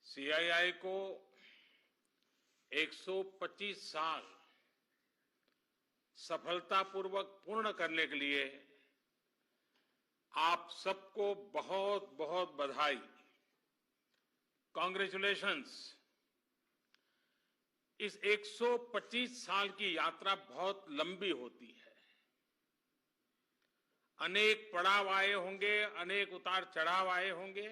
CII को 125 साल सफलतापूर्वक पूर्ण करने के लिए आप सबको बहुत बहुत बधाई। कांग्रेचुलेशंस। इस 125 साल की यात्रा बहुत लंबी होती है। अनेक पड़ाव आए होंगे, अनेक उतार चढ़ाव आए होंगे,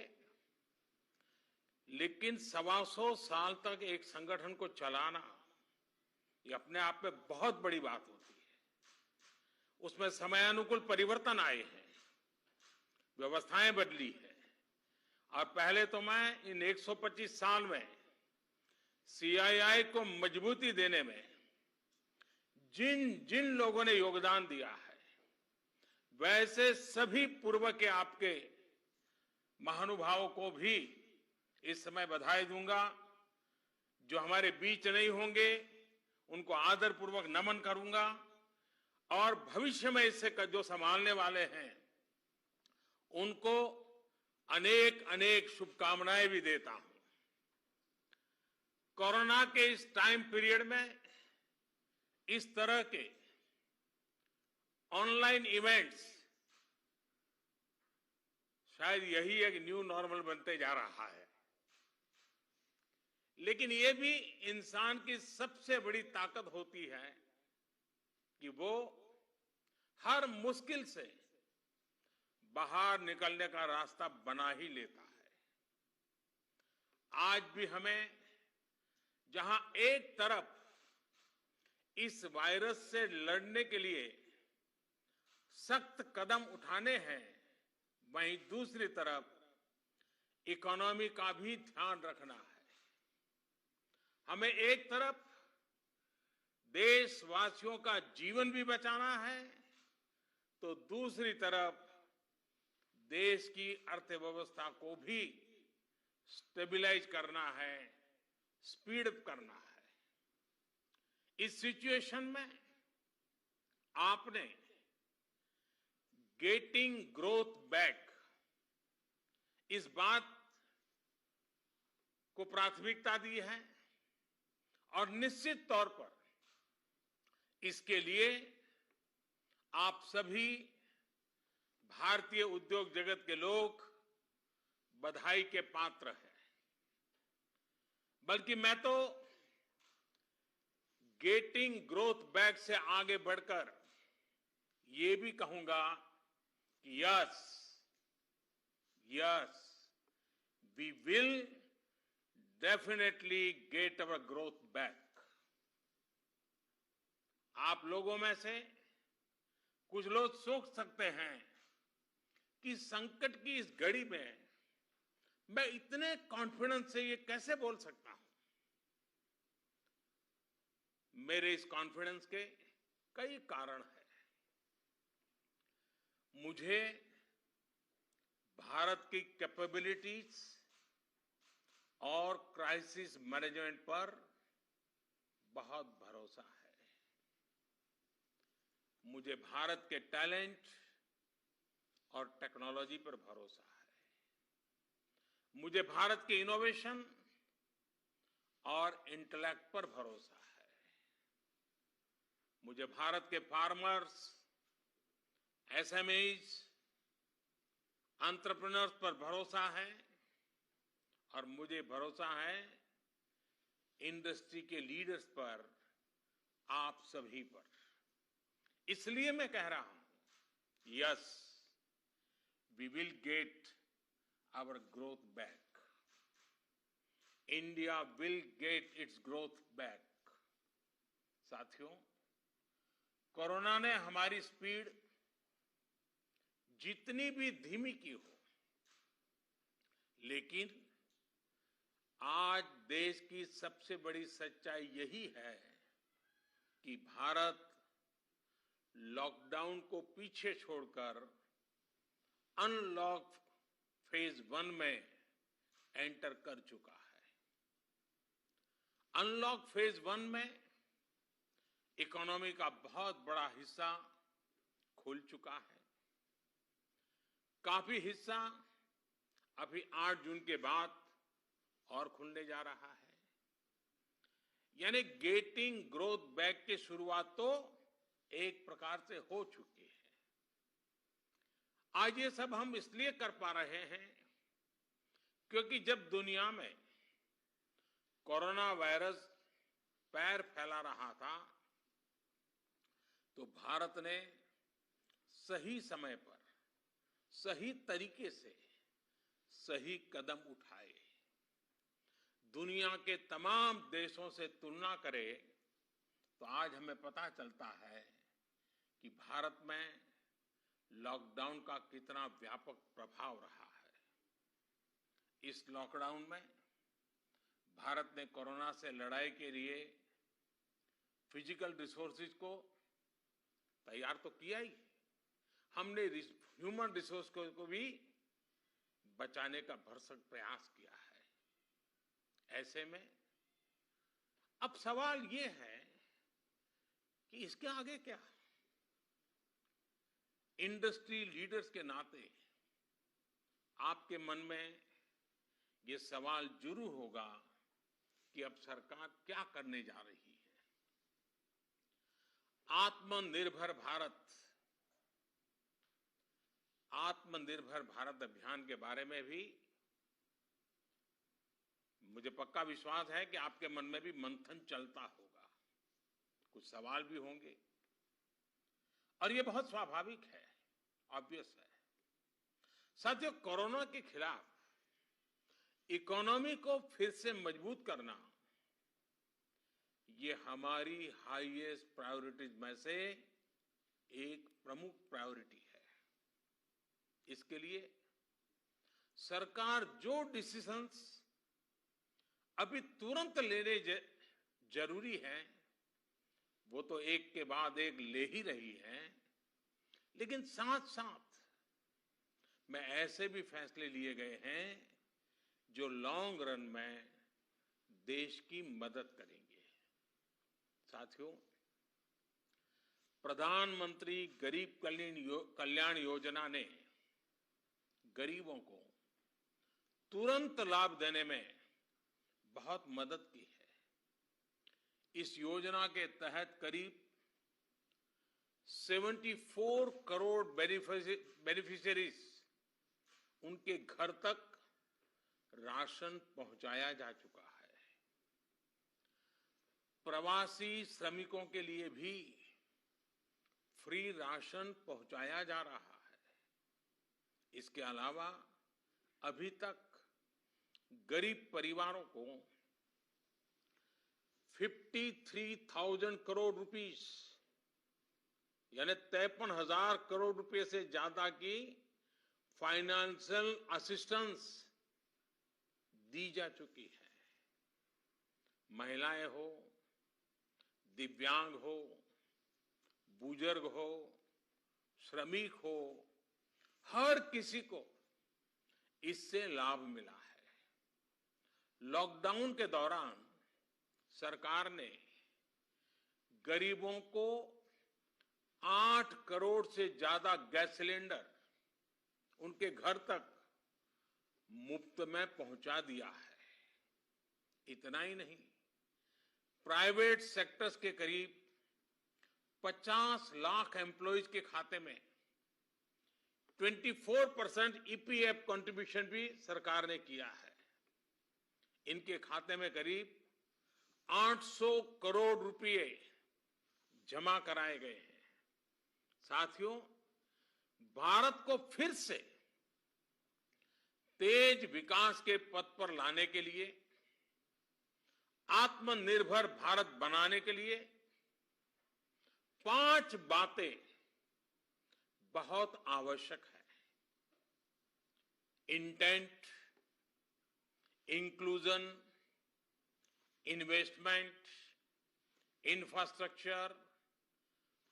लेकिन 125 साल तक एक संगठन को चलाना ये अपने आप में बहुत बड़ी बात होती है। उसमें समयानुकूल परिवर्तन आए हैं, व्यवस्थाएं बदली है। और पहले तो मैं इन 125 साल में सीआईआई को मजबूती देने में जिन जिन लोगों ने योगदान दिया है, वैसे सभी पूर्व के आपके महानुभावों को भी इस समय बधाई दूंगा। जो हमारे बीच नहीं होंगे उनको आदरपूर्वक नमन करूंगा, और भविष्य में इससे जो संभालने वाले हैं उनको अनेक अनेक शुभकामनाएं भी देता हूं। कोरोना के इस टाइम पीरियड में इस तरह के ऑनलाइन इवेंट्स शायद यही एक न्यू नॉर्मल बनते जा रहा है, लेकिन ये भी इंसान की सबसे बड़ी ताकत होती है कि वो हर मुश्किल से बाहर निकलने का रास्ता बना ही लेता है। आज भी हमें जहां एक तरफ इस वायरस से लड़ने के लिए सख्त कदम उठाने हैं, वहीं दूसरी तरफ इकोनॉमी का भी ध्यान रखना है। हमें एक तरफ देशवासियों का जीवन भी बचाना है, तो दूसरी तरफ देश की अर्थव्यवस्था को भी स्टेबलाइज करना है, स्पीड अप करना है। इस सिचुएशन में आपने गेटिंग ग्रोथ बैक इस बात को प्राथमिकता दी है, और निश्चित तौर पर इसके लिए आप सभी भारतीय उद्योग जगत के लोग बधाई के पात्र हैं। बल्कि मैं तो गेटिंग ग्रोथ बैक से आगे बढ़कर ये भी कहूंगा कि yes we will definitely get our growth back. आप लोगों में से कुछ लोग सोच सकते हैं कि संकट की इस घड़ी में मैं इतने कॉन्फिडेंस से ये कैसे बोल सकता हूं। मेरे इस कॉन्फिडेंस के कई कारण हैं। मुझे भारत की कैपेबिलिटीज और क्राइसिस मैनेजमेंट पर बहुत भरोसा है। मुझे भारत के टैलेंट और टेक्नोलॉजी पर भरोसा है। मुझे भारत के इनोवेशन और इंटेलेक्ट पर भरोसा है। मुझे भारत के फार्मर्स, एसएमईज, एंटरप्रेन्योर्स पर भरोसा है, और मुझे भरोसा है इंडस्ट्री के लीडर्स पर, आप सभी पर। इसलिए मैं कह रहा हूं yes we will get our growth back. India will get its growth back. साथियों, कोरोना ने हमारी स्पीड जितनी भी धीमी की हो, लेकिन आज देश की सबसे बड़ी सच्चाई यही है कि भारत लॉकडाउन को पीछे छोड़कर अनलॉक फेज 1 में एंटर कर चुका है। अनलॉक फेज 1 में इकोनॉमी का बहुत बड़ा हिस्सा खुल चुका है। काफी हिस्सा अभी 8 जून के बाद और खुलने जा रहा है। यानी गेटिंग ग्रोथ बैक की शुरुआत तो एक प्रकार से हो चुकी है। आज ये सब हम इसलिए कर पा रहे हैं क्योंकि जब दुनिया में कोरोना वायरस पैर फैला रहा था तो भारत ने सही समय पर सही तरीके से सही कदम उठाए। दुनिया के तमाम देशों से तुलना करें तो आज हमें पता चलता है कि भारत में लॉकडाउन का कितना व्यापक प्रभाव रहा है। इस लॉकडाउन में भारत ने कोरोना से लड़ाई के लिए फिजिकल रिसोर्सेज को तैयार तो किया ही, हमने ह्यूमन रिसोर्स को भी बचाने का भरसक प्रयास किया है। ऐसे में अब सवाल ये है कि इसके आगे क्या। इंडस्ट्री लीडर्स के नाते आपके मन में ये सवाल जरूर होगा कि अब सरकार क्या करने जा रही है। आत्मनिर्भर भारत अभियान के बारे में भी मुझे पक्का विश्वास है कि आपके मन में भी मंथन चलता होगा, कुछ सवाल भी होंगे और ये बहुत स्वाभाविक है, ऑब्वियस है। साथियों, कोरोना के खिलाफ इकोनॉमी को फिर से मजबूत करना ये हमारी हाईएस्ट प्रायोरिटीज में से एक प्रमुख प्रायोरिटी है। इसके लिए सरकार जो डिसीजंस अभी तुरंत लेने जरूरी है वो तो एक के बाद एक ले ही रही है, लेकिन साथ साथ में ऐसे भी फैसले लिए गए हैं जो लॉन्ग रन में देश की मदद करेंगे। साथियों, प्रधानमंत्री गरीब कल्याण योजना ने गरीबों को तुरंत लाभ देने में बहुत मदद की है। इस योजना के तहत करीब 74 करोड़ बेनिफिशियरीज उनके घर तक राशन पहुंचाया जा चुका है। प्रवासी श्रमिकों के लिए भी फ्री राशन पहुंचाया जा रहा है। इसके अलावा अभी तक गरीब परिवारों को 53,000 करोड़ रुपीस यानी 53,000 करोड़ रुपए से ज्यादा की फाइनेंशियल असिस्टेंस दी जा चुकी है। महिलाएं हो, दिव्यांग हो, बुजुर्ग हो, श्रमिक हो, हर किसी को इससे लाभ मिला है। लॉकडाउन के दौरान सरकार ने गरीबों को 8 करोड़ से ज्यादा गैस सिलेंडर उनके घर तक मुफ्त में पहुंचा दिया है। इतना ही नहीं, प्राइवेट सेक्टर्स के करीब 50 लाख एम्प्लॉइज के खाते में 24% ईपीएफ कंट्रीब्यूशन भी सरकार ने किया है। इनके खाते में करीब 800 करोड़ रुपए जमा कराए गए हैं। साथियों, भारत को फिर से तेज विकास के पथ पर लाने के लिए, आत्मनिर्भर भारत बनाने के लिए 5 बातें बहुत आवश्यक है। इंटेंट, इंक्लूजन, इन्वेस्टमेंट, इंफ्रास्ट्रक्चर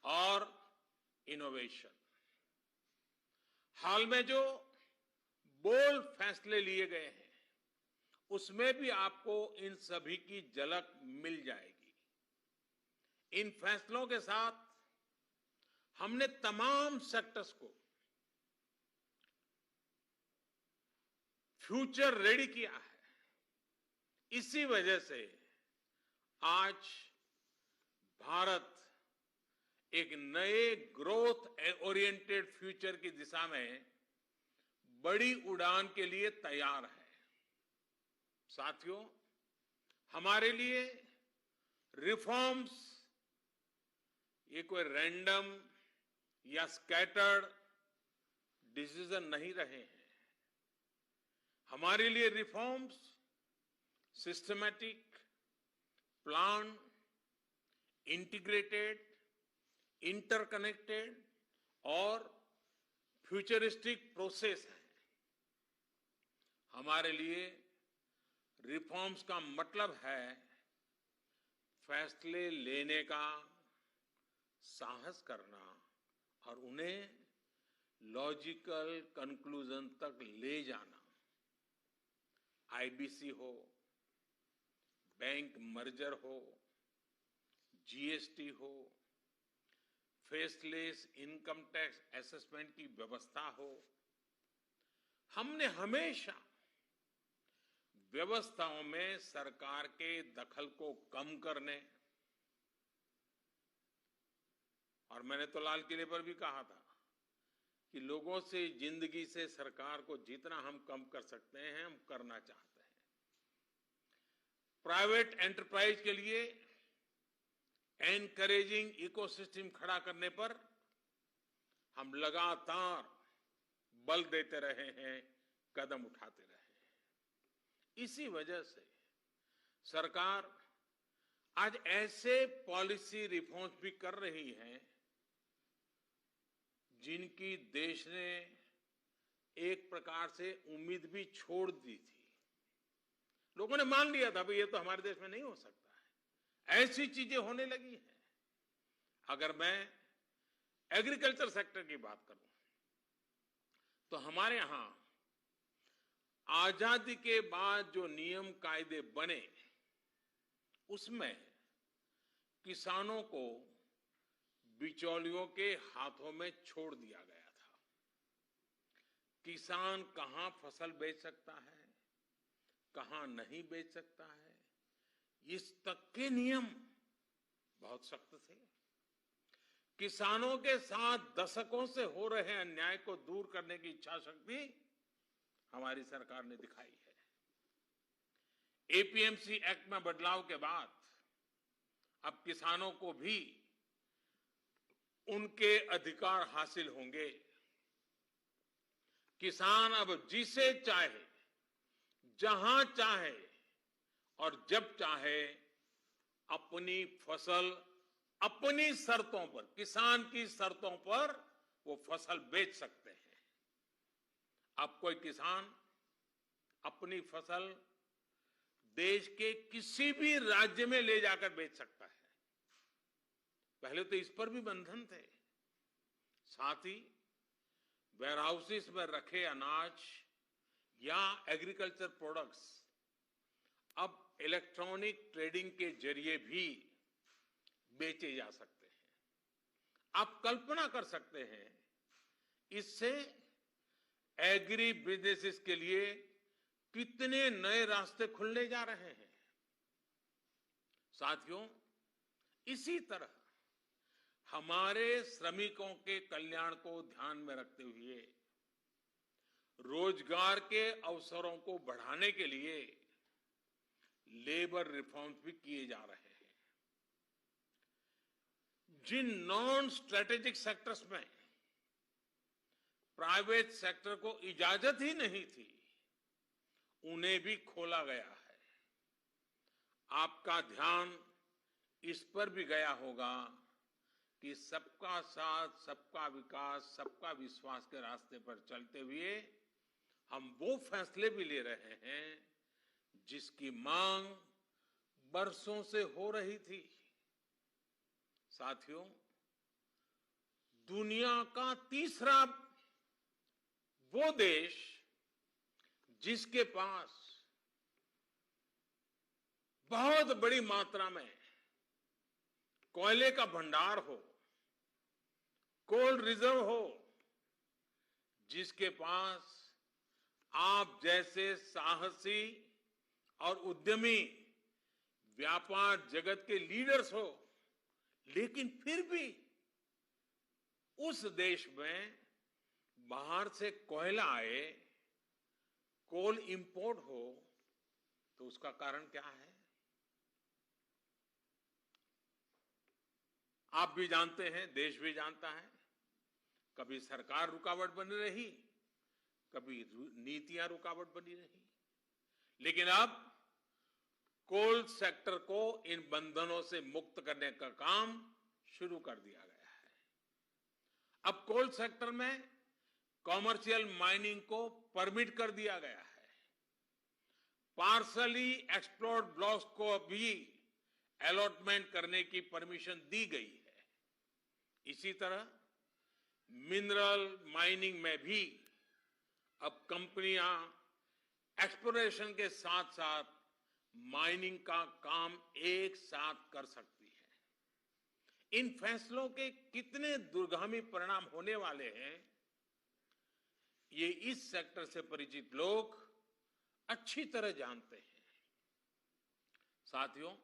और इनोवेशन। हाल में जो बोल्ड फैसले लिए गए हैं उसमें भी आपको इन सभी की झलक मिल जाएगी। इन फैसलों के साथ हमने तमाम सेक्टर्स को फ्यूचर रेडी किया है। इसी वजह से आज भारत एक नए ग्रोथ ओरिएंटेड फ्यूचर की दिशा में बड़ी उड़ान के लिए तैयार है। साथियों, हमारे लिए रिफॉर्म्स ये कोई रैंडम या स्कैटर्ड डिसीजन नहीं रहे हैं। हमारे लिए reforms systematic, plan, integrated, interconnected और फ्यूचरिस्टिक प्रोसेस है। हमारे लिए रिफॉर्म्स का मतलब है फैसले लेने का साहस करना और उन्हें लॉजिकल कंक्लूजन तक ले जाना। आईबीसी हो, बैंक मर्जर हो, जीएसटी हो, फेसलेस इनकम टैक्स असेसमेंट की व्यवस्था हो, हमने हमेशा व्यवस्थाओं में सरकार के दखल को कम करने, और मैंने तो लाल किले पर भी कहा था कि लोगों से, जिंदगी से सरकार को जितना हम कम कर सकते हैं हम करना चाहते हैं। प्राइवेट एंटरप्राइज के लिए एनकरेजिंग इकोसिस्टम खड़ा करने पर हम लगातार बल देते रहे हैं, कदम उठाते रहे हैं। इसी वजह से सरकार आज ऐसे पॉलिसी रिफॉर्म्स भी कर रही है जिनकी देश ने एक प्रकार से उम्मीद भी छोड़ दी थी। लोगों ने मान लिया था भाई ये तो हमारे देश में नहीं हो सकता है, ऐसी चीजें होने लगी हैं। अगर मैं एग्रीकल्चर सेक्टर की बात करूं तो हमारे यहां आजादी के बाद जो नियम कायदे बने उसमें किसानों को बिचौलियों के हाथों में छोड़ दिया गया था। किसान कहां फसल बेच सकता है, कहां नहीं बेच सकता है, इस तक के नियम बहुत सख्त थे। किसानों के साथ दशकों से हो रहे अन्याय को दूर करने की इच्छा शक्ति हमारी सरकार ने दिखाई है। एपीएमसी एक्ट में बदलाव के बाद अब किसानों को भी उनके अधिकार हासिल होंगे। किसान अब जिसे चाहे, जहां चाहे और जब चाहे अपनी फसल अपनी शर्तों पर, किसान की शर्तों पर वो फसल बेच सकते हैं। अब कोई किसान अपनी फसल देश के किसी भी राज्य में ले जाकर बेच सकता है। पहले तो इस पर भी बंधन थे। साथ ही वेयरहाउसेस में रखे अनाज या एग्रीकल्चर प्रोडक्ट्स अब इलेक्ट्रॉनिक ट्रेडिंग के जरिए भी बेचे जा सकते हैं। आप कल्पना कर सकते हैं इससे एग्री बिजनेसेस के लिए कितने नए रास्ते खुलने जा रहे हैं। साथियों, इसी तरह हमारे श्रमिकों के कल्याण को ध्यान में रखते हुए रोजगार के अवसरों को बढ़ाने के लिए लेबर रिफॉर्म्स भी किए जा रहे हैं। जिन नॉन स्ट्रेटेजिक सेक्टर्स में प्राइवेट सेक्टर को इजाजत ही नहीं थी उन्हें भी खोला गया है। आपका ध्यान इस पर भी गया होगा कि सबका साथ, सबका विकास, सबका विश्वास के रास्ते पर चलते हुए हम वो फैसले भी ले रहे हैं जिसकी मांग बरसों से हो रही थी। साथियों, दुनिया का तीसरा वो देश जिसके पास बहुत बड़ी मात्रा में कोयले का भंडार हो, कोल रिजर्व हो, जिसके पास आप जैसे साहसी और उद्यमी व्यापार जगत के लीडर्स हो, लेकिन फिर भी उस देश में बाहर से कोयला आए, कोल इंपोर्ट हो, तो उसका कारण क्या है? आप भी जानते हैं, देश भी जानता है। कभी सरकार रुकावट बनी रही, कभी नीतियां रुकावट बनी रही, लेकिन अब कोल सेक्टर को इन बंधनों से मुक्त करने का काम शुरू कर दिया गया है। अब कोल सेक्टर में कॉमर्शियल माइनिंग को परमिट कर दिया गया है। पार्सली एक्सप्लोर्ड ब्लॉक्स को भी अलॉटमेंट करने की परमिशन दी गई है। इसी तरह मिनरल माइनिंग में भी अब कंपनियां एक्सप्लोरेशन के साथ साथ माइनिंग का काम एक साथ कर सकती है। इन फैसलों के कितने दूरगामी परिणाम होने वाले हैं, ये इस सेक्टर से परिचित लोग अच्छी तरह जानते हैं। साथियों,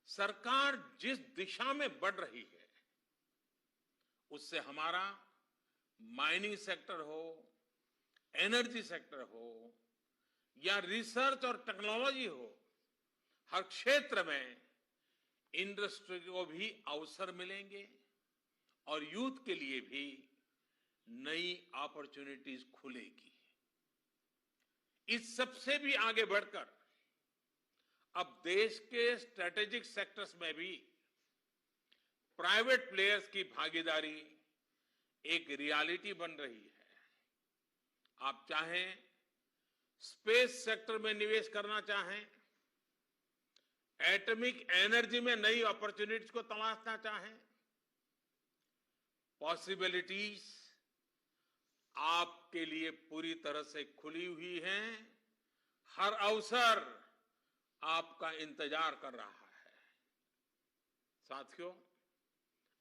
सरकार जिस दिशा में बढ़ रही है, उससे हमारा माइनिंग सेक्टर हो, एनर्जी सेक्टर हो या रिसर्च और टेक्नोलॉजी हो, हर क्षेत्र में इंडस्ट्री को भी अवसर मिलेंगे और यूथ के लिए भी नई अपॉर्चुनिटीज खुलेगी। इस सबसे भी आगे बढ़कर अब देश के स्ट्रेटेजिक सेक्टर्स में भी प्राइवेट प्लेयर्स की भागीदारी एक रियलिटी बन रही है। आप चाहें स्पेस सेक्टर में निवेश करना चाहें, एटॉमिक एनर्जी में नई अपॉर्चुनिटीज को तलाशना चाहें, पॉसिबिलिटीज आपके लिए पूरी तरह से खुली हुई हैं। हर अवसर आपका इंतजार कर रहा है। साथियों,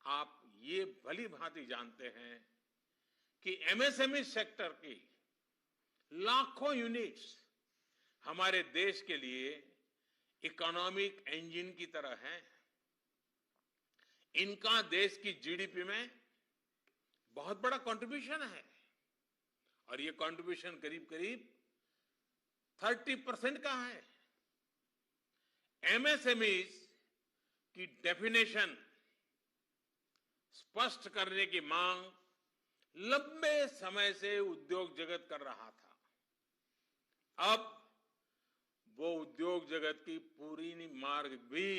आप ये भली भांति जानते हैं कि एमएसएमई सेक्टर की लाखों यूनिट्स हमारे देश के लिए इकोनॉमिक इंजन की तरह हैं। इनका देश की जीडीपी में बहुत बड़ा कंट्रीब्यूशन है और ये कंट्रीब्यूशन करीब करीब 30% का है। एमएसएमईज की डेफिनेशन स्पष्ट करने की मांग लंबे समय से उद्योग जगत कर रहा था। अब वो उद्योग जगत की पूरी मार्ग भी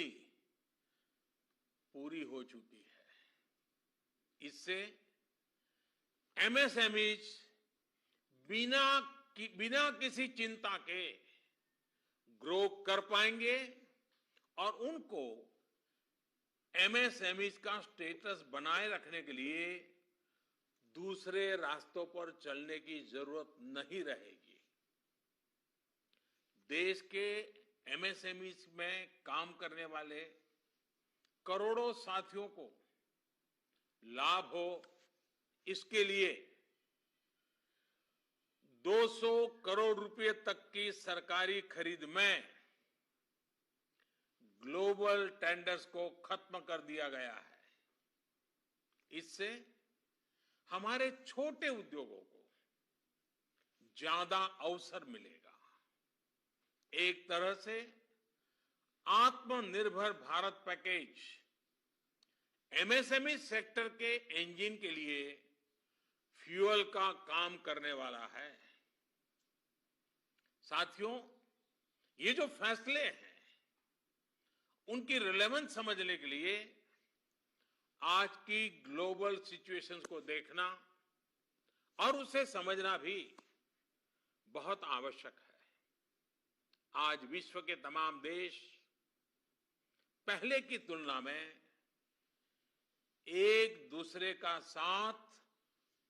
पूरी हो चुकी है। इससे एमएसएमईज बिना किसी चिंता के ग्रो कर पाएंगे और उनको एमएसएमईज का स्टेटस बनाए रखने के लिए दूसरे रास्तों पर चलने की जरूरत नहीं रहेगी। देश के एमएसएमईज में काम करने वाले करोड़ों साथियों को लाभ हो, इसके लिए 200 करोड़ रुपए तक की सरकारी खरीद में ग्लोबल टेंडर्स को खत्म कर दिया गया है। इससे हमारे छोटे उद्योगों को ज्यादा अवसर मिलेगा। एक तरह से आत्मनिर्भर भारत पैकेज एमएसएमई सेक्टर के इंजन के लिए फ्यूल का काम करने वाला है। साथियों, ये जो फैसले हैं उनकी रिलेवेंस समझने के लिए आज की ग्लोबल सिचुएशंस को देखना और उसे समझना भी बहुत आवश्यक है। आज विश्व के तमाम देश पहले की तुलना में एक दूसरे का साथ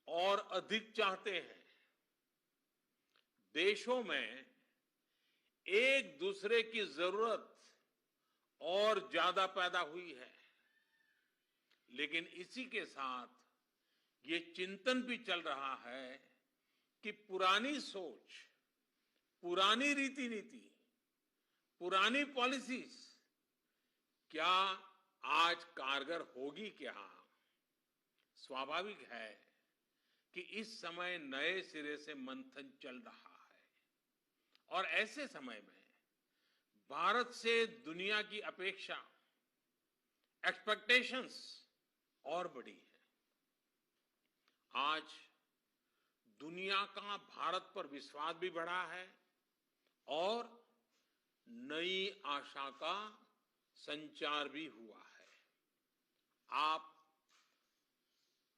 और अधिक चाहते हैं। देशों में एक दूसरे की जरूरत और ज्यादा पैदा हुई है, लेकिन इसी के साथ ये चिंतन भी चल रहा है कि पुरानी सोच, पुरानी रीति नीति पुरानी पॉलिसीज क्या आज कारगर होगी क्या? स्वाभाविक है कि इस समय नए सिरे से मंथन चल रहा है और ऐसे समय में भारत से दुनिया की अपेक्षा, एक्सपेक्टेशंस और बड़ी है। आज दुनिया का भारत पर विश्वास भी बढ़ा है और नई आशा का संचार भी हुआ है।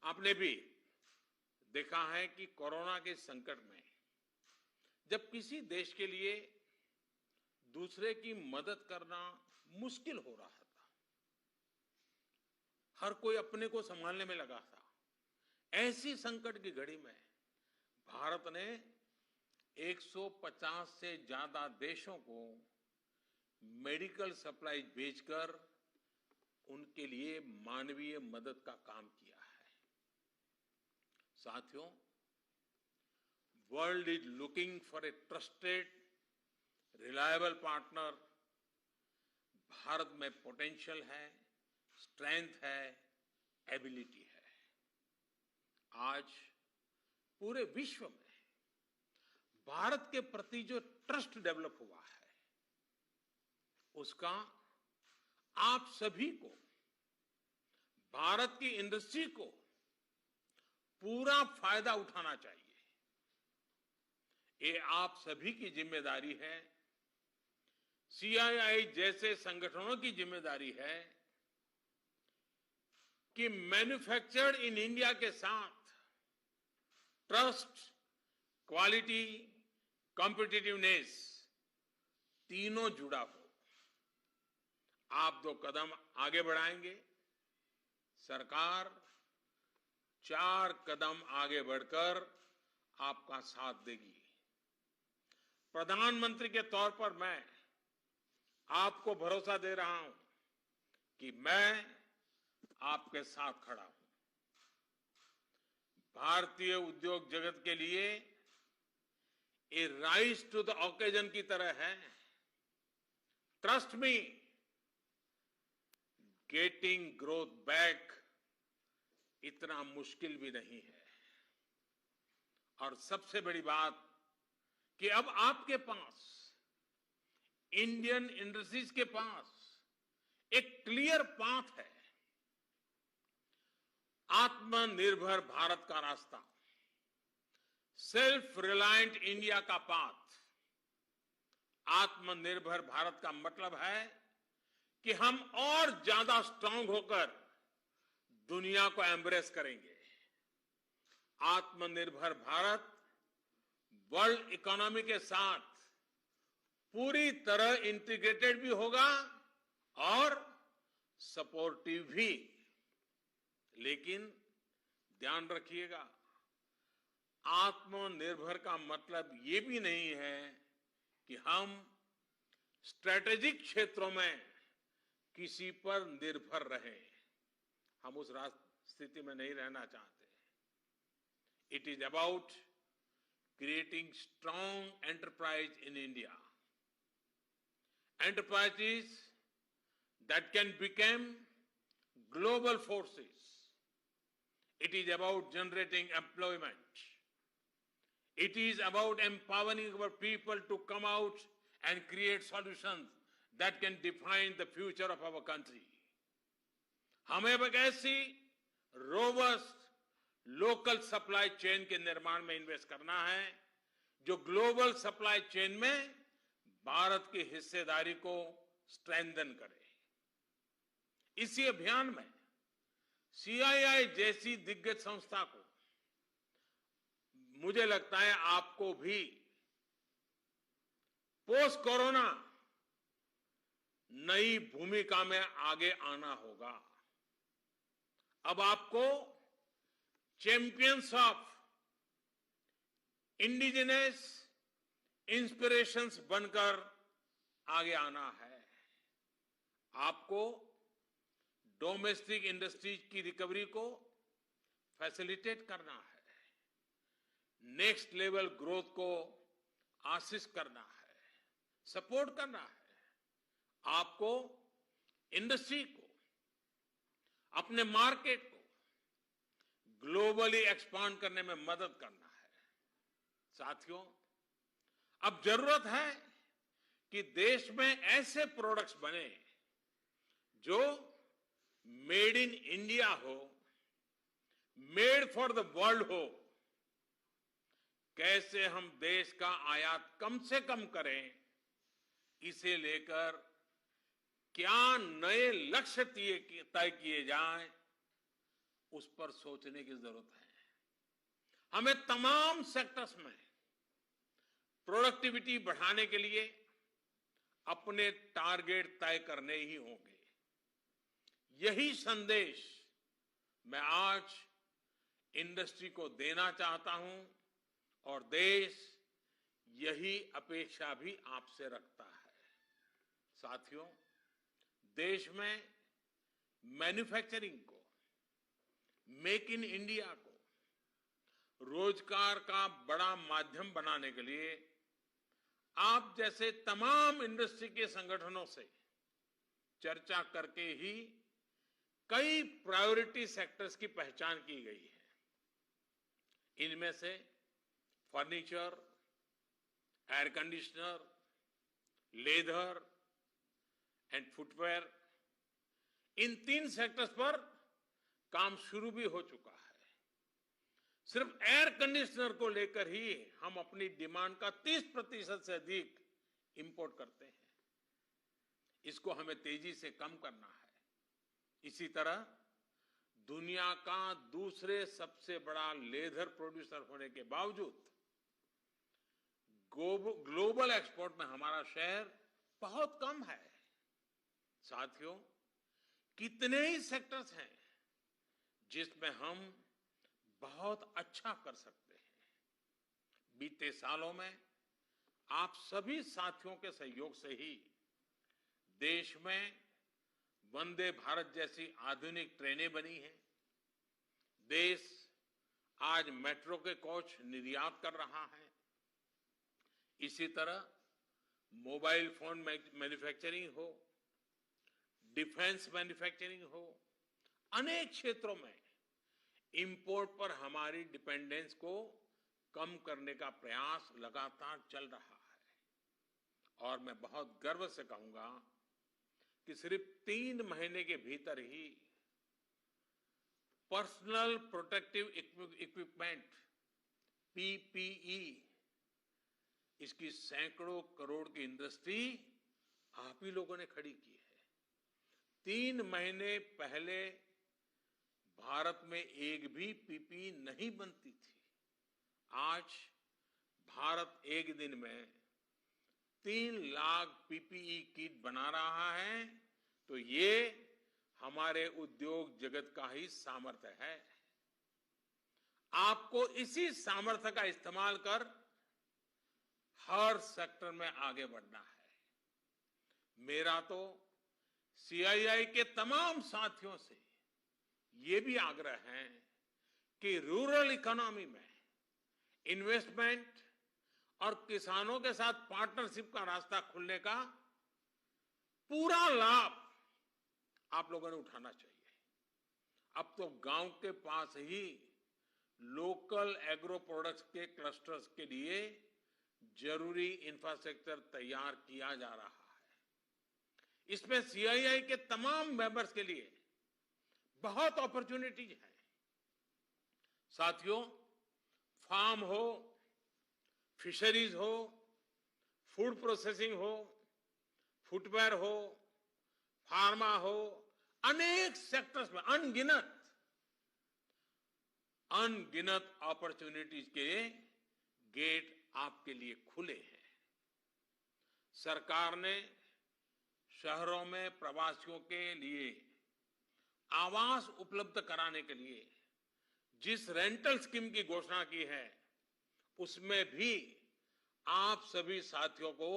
आपने भी देखा है कि कोरोना के संकट में जब किसी देश के लिए दूसरे की मदद करना मुश्किल हो रहा था, हर कोई अपने को संभालने में लगा था, ऐसी संकट की घड़ी में भारत ने 150 से ज्यादा देशों को मेडिकल सप्लाई भेजकर उनके लिए मानवीय मदद का काम किया है। साथियों, world is looking for a trusted reliable partner. Bharat में पोटेंशियल है, स्ट्रेंथ है, एबिलिटी है। आज पूरे विश्व में भारत के प्रति जो ट्रस्ट डेवलप हुआ है, उसका आप सभी को, भारत की इंडस्ट्री को पूरा फायदा उठाना चाहिए। ये आप सभी की जिम्मेदारी है, सीआईआई जैसे संगठनों की जिम्मेदारी है कि मैन्युफैक्चर्ड इन इंडिया के साथ ट्रस्ट, क्वालिटी, कॉम्पिटिटिवनेस तीनों जुड़ा हो। आप 2 कदम आगे बढ़ाएंगे, सरकार 4 कदम आगे बढ़कर आपका साथ देगी। प्रधानमंत्री के तौर पर मैं आपको भरोसा दे रहा हूं कि मैं आपके साथ खड़ा हूं। भारतीय उद्योग जगत के लिए ये राइज टू द ओकेजन की तरह है। Trust me, getting growth back इतना मुश्किल भी नहीं है। और सबसे बड़ी बात कि अब आपके पास, इंडियन इंडस्ट्रीज के पास एक क्लियर पाथ है। आत्मनिर्भर भारत का रास्ता, सेल्फ रिलायंट इंडिया का पाथ। आत्मनिर्भर भारत का मतलब है कि हम और ज्यादा स्ट्रांग होकर दुनिया को एम्ब्रेस करेंगे। आत्मनिर्भर भारत वर्ल्ड इकोनॉमी के साथ पूरी तरह इंटीग्रेटेड भी होगा और सपोर्टिव भी। लेकिन ध्यान रखिएगा, आत्मनिर्भर का मतलब ये भी नहीं है कि हम स्ट्रेटेजिक क्षेत्रों में किसी पर निर्भर रहें। हम उस स्थिति में नहीं रहना चाहते। It is about creating strong enterprise in India, enterprises that can become global forces. It is about generating employment. It is about empowering our people to come out and create solutions that can define the future of our country. हमें एक ऐसी robust local supply chain के निर्माण में invest करना है जो global supply chain में भारत की हिस्सेदारी को स्ट्रेंथन करे। इसी अभियान में सीआईआई जैसी दिग्गज संस्था को, मुझे लगता है आपको भी पोस्ट कोरोना नई भूमिका में आगे आना होगा। अब आपको चैंपियंस ऑफ इंडिजिनस इंस्पिरेशंस बनकर आगे आना है। आपको डोमेस्टिक इंडस्ट्रीज की रिकवरी को फैसिलिटेट करना है, नेक्स्ट लेवल ग्रोथ को आसिस्ट करना है, सपोर्ट करना है। आपको इंडस्ट्री को, अपने मार्केट को ग्लोबली एक्सपांड करने में मदद करना है। साथियों, अब जरूरत है कि देश में ऐसे प्रोडक्ट्स बने जो मेड इन इंडिया हो, मेड फॉर द वर्ल्ड हो। कैसे हम देश का आयात कम से कम करें, इसे लेकर क्या नए लक्ष्य तय किए जाएं, उस पर सोचने की जरूरत है। हमें तमाम सेक्टर्स में प्रोडक्टिविटी बढ़ाने के लिए अपने टारगेट तय करने ही होंगे। यही संदेश मैं आज इंडस्ट्री को देना चाहता हूं और देश यही अपेक्षा भी आपसे रखता है। साथियों, देश में मैन्युफैक्चरिंग को, मेक इन इंडिया को रोजगार का बड़ा माध्यम बनाने के लिए आप जैसे तमाम इंडस्ट्री के संगठनों से चर्चा करके ही कई प्रायोरिटी सेक्टर्स की पहचान की गई है। इनमें से furniture, air conditioner, leather and footwear, in 3 sectors पर काम शुरू भी हो चुका है। सिर्फ एयर कंडीशनर को लेकर ही हम अपनी डिमांड का 30% से अधिक इंपोर्ट करते हैं। इसको हमें तेजी से कम करना है। इसी तरह दुनिया का दूसरे सबसे बड़ा लेदर प्रोड्यूसर होने के बावजूद ग्लोबल एक्सपोर्ट में हमारा शेयर बहुत कम है। साथियों, कितने ही सेक्टर्स हैं जिसमें हम बहुत अच्छा कर सकते हैं। बीते सालों में आप सभी साथियों के सहयोग से ही देश में वंदे भारत जैसी आधुनिक ट्रेनें बनी हैं। देश आज मेट्रो के कोच निर्यात कर रहा है। इसी तरह मोबाइल फोन मैन्युफैक्चरिंग हो, डिफेंस मैन्युफैक्चरिंग हो, अनेक क्षेत्रों में इंपोर्ट पर हमारी डिपेंडेंस को कम करने का प्रयास लगातार चल रहा है। और मैं बहुत गर्व से कहूंगा कि सिर्फ 3 महीने के भीतर ही पर्सनल प्रोटेक्टिव इक्विपमेंट पीपीई, इसकी सैकड़ों करोड़ की इंडस्ट्री आप ही लोगों ने खड़ी की है। 3 महीने पहले भारत में एक भी पीपीई नहीं बनती थी। आज भारत एक दिन में 3 लाख पीपीई किट बना रहा है, तो ये हमारे उद्योग जगत का ही सामर्थ्य है। आपको इसी सामर्थ्य का इस्तेमाल कर हर सेक्टर में आगे बढ़ना है। मेरा तो सीआईआई के तमाम साथियों से ये भी आग्रह है कि रूरल इकोनॉमी में इन्वेस्टमेंट और किसानों के साथ पार्टनरशिप का रास्ता खुलने का पूरा लाभ आप लोगों ने उठाना चाहिए। अब तो गांव के पास ही लोकल एग्रो प्रोडक्ट्स के क्लस्टर्स के लिए जरूरी इंफ्रास्ट्रक्चर तैयार किया जा रहा है। इसमें सीआईआई के तमाम मेंबर्स के लिए बहुत अपॉर्चुनिटीज है। साथियों, फार्म हो, फिशरीज हो, फूड प्रोसेसिंग हो, फुटवेयर हो, फार्मा हो, अनेक सेक्टर्स में अनगिनत अपॉर्चुनिटीज के गेट आपके लिए खुले हैं। सरकार ने शहरों में प्रवासियों के लिए आवास उपलब्ध कराने के लिए जिस रेंटल स्कीम की घोषणा की है, उसमें भी आप सभी साथियों को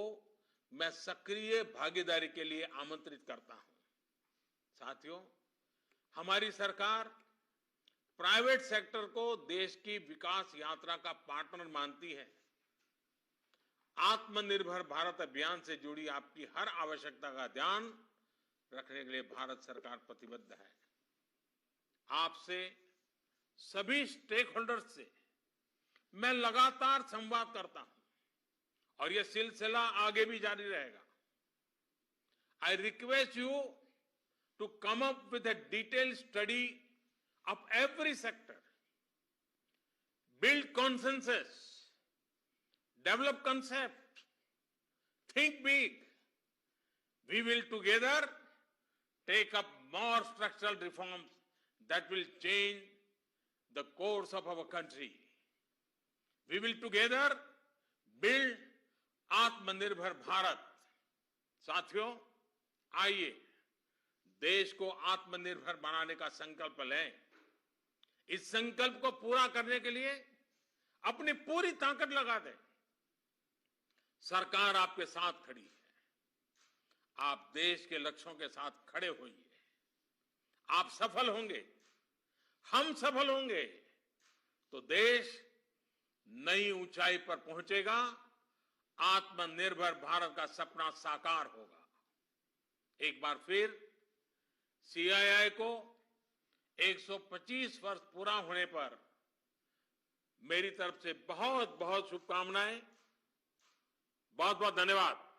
मैं सक्रिय भागीदारी के लिए आमंत्रित करता हूं। साथियों, हमारी सरकार प्राइवेट सेक्टर को देश की विकास यात्रा का पार्टनर मानती है आत्मनिर्भर भारत अभियान से जुड़ी आपकी हर आवश्यकता का ध्यान रखने के लिए भारत सरकार प्रतिबद्ध है। आपसे सभी स्टेक होल्डर्स से मैं लगातार संवाद करता हूं और यह सिलसिला आगे भी जारी रहेगा। I request you to come up with a detailed study of every sector, build consensus, develop concept, think big. We will together take up more structural reforms that will change the course of our country. We will together build आत्मनिर्भर भारत। साथियों, आइए देश को आत्मनिर्भर बनाने का संकल्प लें। इस संकल्प को पूरा करने के लिए अपनी पूरी ताकत लगा दें। सरकार आपके साथ खड़ी है। आप देश के लक्ष्यों के साथ खड़े होइए। आप सफल होंगे, हम सफल होंगे तो देश नई ऊंचाई पर पहुंचेगा। आत्मनिर्भर भारत का सपना साकार होगा। एक बार फिर सीआईआई को 125 वर्ष पूरा होने पर मेरी तरफ से बहुत बहुत शुभकामनाएं। बहुत बहुत धन्यवाद।